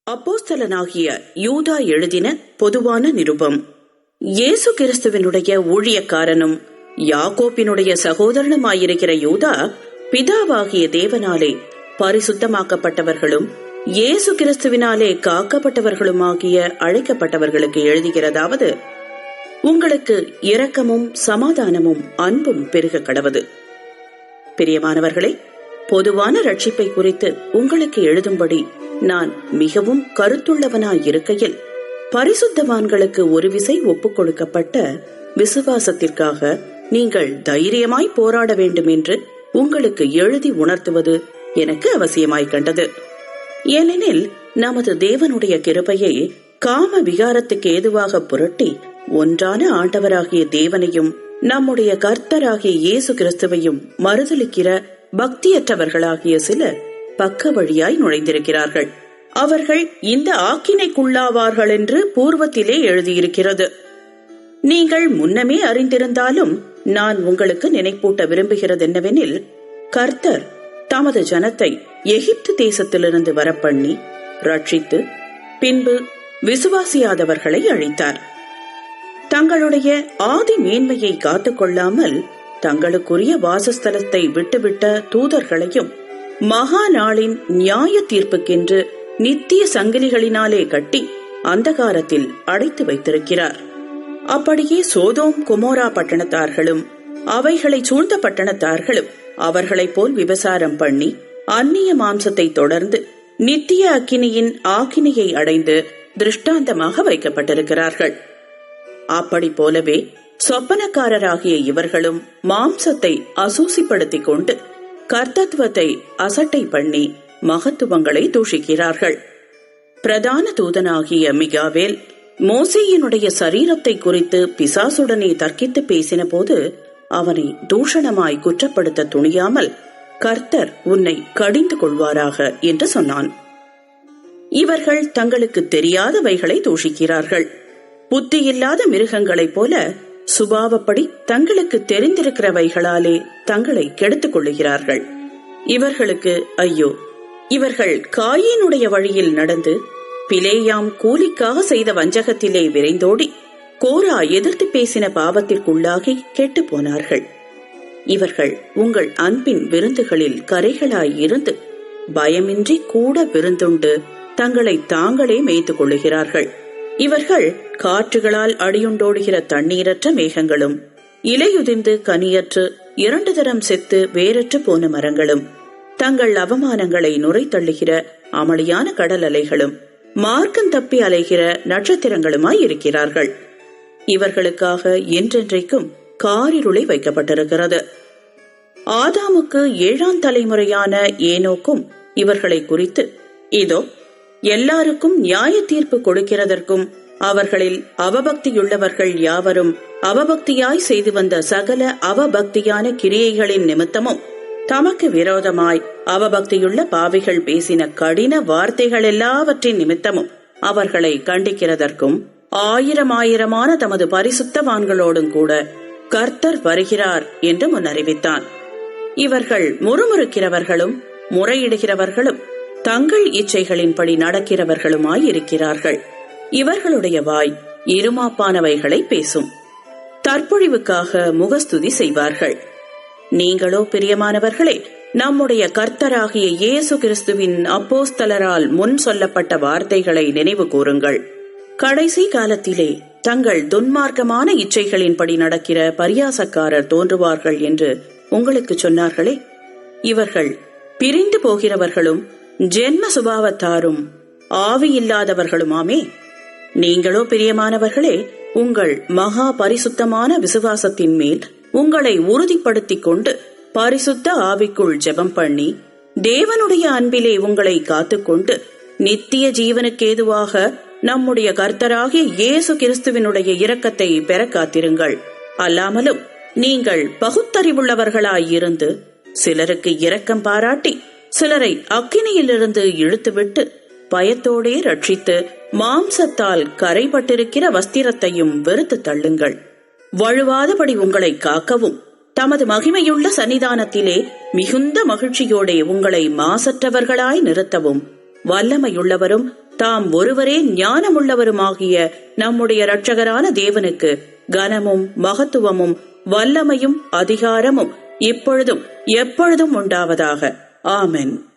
அப்போஸ்தலனாகிய யூதா எழுதின பொதுவான நிருபம். இயேசு கிறிஸ்துவினுடைய ஊழியக்காரனும் யாக்கோபினுடைய சகோதரனுமாயிருக்கிற யூதா, பிதாவாகிய தேவனாலே பரிசுத்தமாக்கப்பட்டவர்களும் இயேசு கிறிஸ்துவினாலே காக்கப்பட்டவர்களுமாகிய அழைக்கப்பட்டவர்களுக்கு எழுதுகிறதாவது: உங்களுக்கு இரக்கமும் சமாதானமும் அன்பும் பெருக கடவது. பிரியமானவர்களே, பொதுவான ரட்சிப்பை குறித்து உங்களுக்கு எழுதும்படி நான் மிகவும் கருத்துள்ளவனாயிருக்கையில், பரிசுத்தவான்களுக்கு ஒரு விசை ஒப்புக் கொடுக்கப்பட்ட விசுவாசத்திற்காக நீங்கள் தைரியமாய் போராட வேண்டும் என்று உங்களுக்கு எழுதி உணர்த்துவது எனக்கு அவசியமாய் கண்டது. ஏனெனில் நமது தேவனுடைய கிருபையை காம விகாரத்துக்கு ஏதுவாக புரட்டி ஒன்றான ஆண்டவராகிய தேவனையும் நம்முடைய கர்த்தராகிய இயேசு கிறிஸ்துவையும் மறுதலிக்கிற பக்தியற்றவர்களாகிய சிலர் பக்க வழியாய் நுழைந்திருக்கிறார்கள். அவர்கள் இந்த ஆக்கினைக்குள்ளாவார்கள் என்று பூர்வத்திலே எழுதியிருக்கிறது. நீங்கள் முன்னமே அறிந்திருந்தாலும் நான் உங்களுக்கு நினைப்பூட்ட விரும்புகிறது என்னவெனில், கர்த்தர் தமது ஜனத்தை எகிப்து தேசத்திலிருந்து வரப்பண்ணி ரட்சித்து பின்பு விசுவாசியாதவர்களை அழித்தார். தங்களுடைய ஆதி மேன்மையை காத்துக்கொள்ளாமல் தங்களுக்குரிய வாசஸ்தலத்தை விட்டுவிட்ட தூதர்களையும் மகா நாளின் நியாய தீர்ப்புக்கென்று நித்திய சங்கிலிகளினாலே கட்டி அந்தகாரத்தில் அடைத்து வைத்திருக்கிறார். அப்படியே சோதோம் கொமோரா பட்டணத்தார்களும் அவைகளை சூழ்ந்த பட்டணத்தார்களும் அவர்களைப் போல் விபசாரம் பண்ணி அந்நிய மாம்சத்தை தொடர்ந்து நித்திய அக்கினியின் ஆக்கினையை அடைந்து திருஷ்டாந்தமாக வைக்கப்பட்டிருக்கிறார்கள். அப்படி போலவே சொப்பனக்காரராகிய இவர்களும் மாம்சத்தை அசூசிப்படுத்திக் கொண்டு கர்த்தத்துவத்தை அசட்டை பண்ணி மகத்துவங்களை தூஷிக்கிறார்கள். பிரதான தூதனாகிய மிகாவேல் மோசேயினுடைய சரீரத்தை குறித்து பிசாசுடனே தர்க்கித்து பேசின போது அவனை தூஷணமாய் குற்றப்படுத்த துணியாமல், கர்த்தர் உன்னை கடிந்து கொள்வாராக என்று சொன்னான். இவர்கள் தங்களுக்கு தெரியாதவைகளை தூஷிக்கிறார்கள். புத்தியில்லாத மிருகங்களைப் போல சுபாவப்படி தங்களுக்கு தெரிந்திருக்கிறவைகளாலே தங்களை கெடுத்துக் கொள்ளுகிறார்கள். இவர்களுக்கு ஐயோ! இவர்கள் காயினுடைய வழியில் நடந்து பிலேயாம் கூலிக்காக செய்த வஞ்சகத்திலே விரைந்தோடி கோரா எதிர்த்து பேசின பாவத்திற்குள்ளாகி கெட்டு போனார்கள். இவர்கள் உங்கள் அன்பின் விருந்துகளில் கரைகளாயிருந்து பயமின்றி கூட விருந்துண்டு தங்களை தாங்களே மேய்த்துக் கொள்ளுகிறார்கள். இவர்கள் காற்றுகளால் அடியுண்டோடுகிற தண்ணீரற்ற மேகங்களும் இலையுதிர்ந்து கனியற்று 2 தரம் செத்து வேறற்று போன மரங்களும் தங்கள் அவமானங்களை நுரை தள்ளுகிற அமளியான கடல் அலைகளும் மார்க்கம் தப்பி அலைகிற நட்சத்திரங்களுமாய் இருக்கிறார்கள். இவர்களுக்காக என்றென்றைக்கும் காரிருளை வைக்கப்பட்டிருக்கிறது. ஆதாமுக்கு 7ஆம் தலைமுறையான ஏனோக்கும் இவர்களை குறித்து, இதோ எல்லாருக்கும் நியாய தீர்ப்பு கொடுக்கிறதற்கும் அவர்களில் அவபக்தியுள்ளவர்கள் யாவரும் அவபக்தியாய் செய்து வந்த சகல அவபக்தியான கிரியைகளின் நிமித்தமும் தமக்கு விரோதமாய் அவபக்தியுள்ள பாவிகள் பேசின கடின வார்த்தைகள் எல்லாவற்றின் நிமித்தமும் அவர்களை கண்டிக்கிறதற்கும் 1000 தமது பரிசுத்தவான்களோடும் கூட கர்த்தர் வருகிறார் என்று முன்னறிவித்தான். இவர்கள் முறுமுறுக்கிறவர்களும் முறையிடுகிறவர்களும் தங்கள் இச்சைகளின்படி நடக்கிறவர்களுமாயிருக்கிறார்கள். இவர்களுடைய வாய் இருமாப்பானவைகளை பேசும். தற்பொழிவுக்காக முகஸ்துதி செய்வார்கள். நீங்களோ பிரியமானவர்களே, நம்முடைய கர்த்தராகிய இயேசு கிறிஸ்துவின் அப்போஸ்தலரால் முன் சொல்லப்பட்ட வார்த்தைகளை நினைவு கூறுங்கள். கடைசி காலத்திலே தங்கள் துன்மார்க்கமான இச்சைகளின்படி நடக்கிற பரியாசக்காரர் தோன்றுவார்கள் என்று உங்களுக்கு சொன்னார்களே, இவர்கள் பிரிந்து போகிறவர்களும் ஜென்ம சுபாவத்தாரும் ஆவியில்லாதவர்களுமாமே. நீங்களோ பிரியமானவர்களே, உங்கள் மகா பரிசுத்தமான விசுவாசத்தின் மேல் உங்களை உறுதிப்படுத்திக் கொண்டு பரிசுத்த ஆவிக்குள் ஜெபம் பண்ணி தேவனுடைய அன்பிலே உங்களை காத்துக்கொண்டு நித்திய ஜீவனுக்கேதுவாக நம்முடைய கர்த்தராகிய இயேசு கிறிஸ்துவினுடைய இரக்கத்தை பெற காத்திருங்கள். அல்லாமலும் நீங்கள் பகுத்தறிவுள்ளவர்களாயிருந்து சிலருக்கு இரக்கம் பாராட்டி சிலரை அக்கினியிலிருந்து இழுத்துவிட்டு பயத்தோடே ரட்சித்து மாம்சத்தால் கரைபட்டிருக்கிற வஸ்திரத்தையும் வெறுத்து தள்ளுங்கள். வழுவாதபடி உங்களை காக்கவும் தமது மகிமையுள்ள சன்னிதானத்திலே மிகுந்த மகிழ்ச்சியோடே உங்களை மாசற்றவர்களாய் நிறுத்தவும் வல்லமையுள்ளவரும் தாம் ஒருவரே ஞானமுள்ளவருமாகிய நம்முடைய இரட்சகரான தேவனுக்கு கனமும் மகத்துவமும் வல்லமையும் அதிகாரமும் இப்பொழுதும் எப்பொழுதும் உண்டாவதாக. ஆமென்.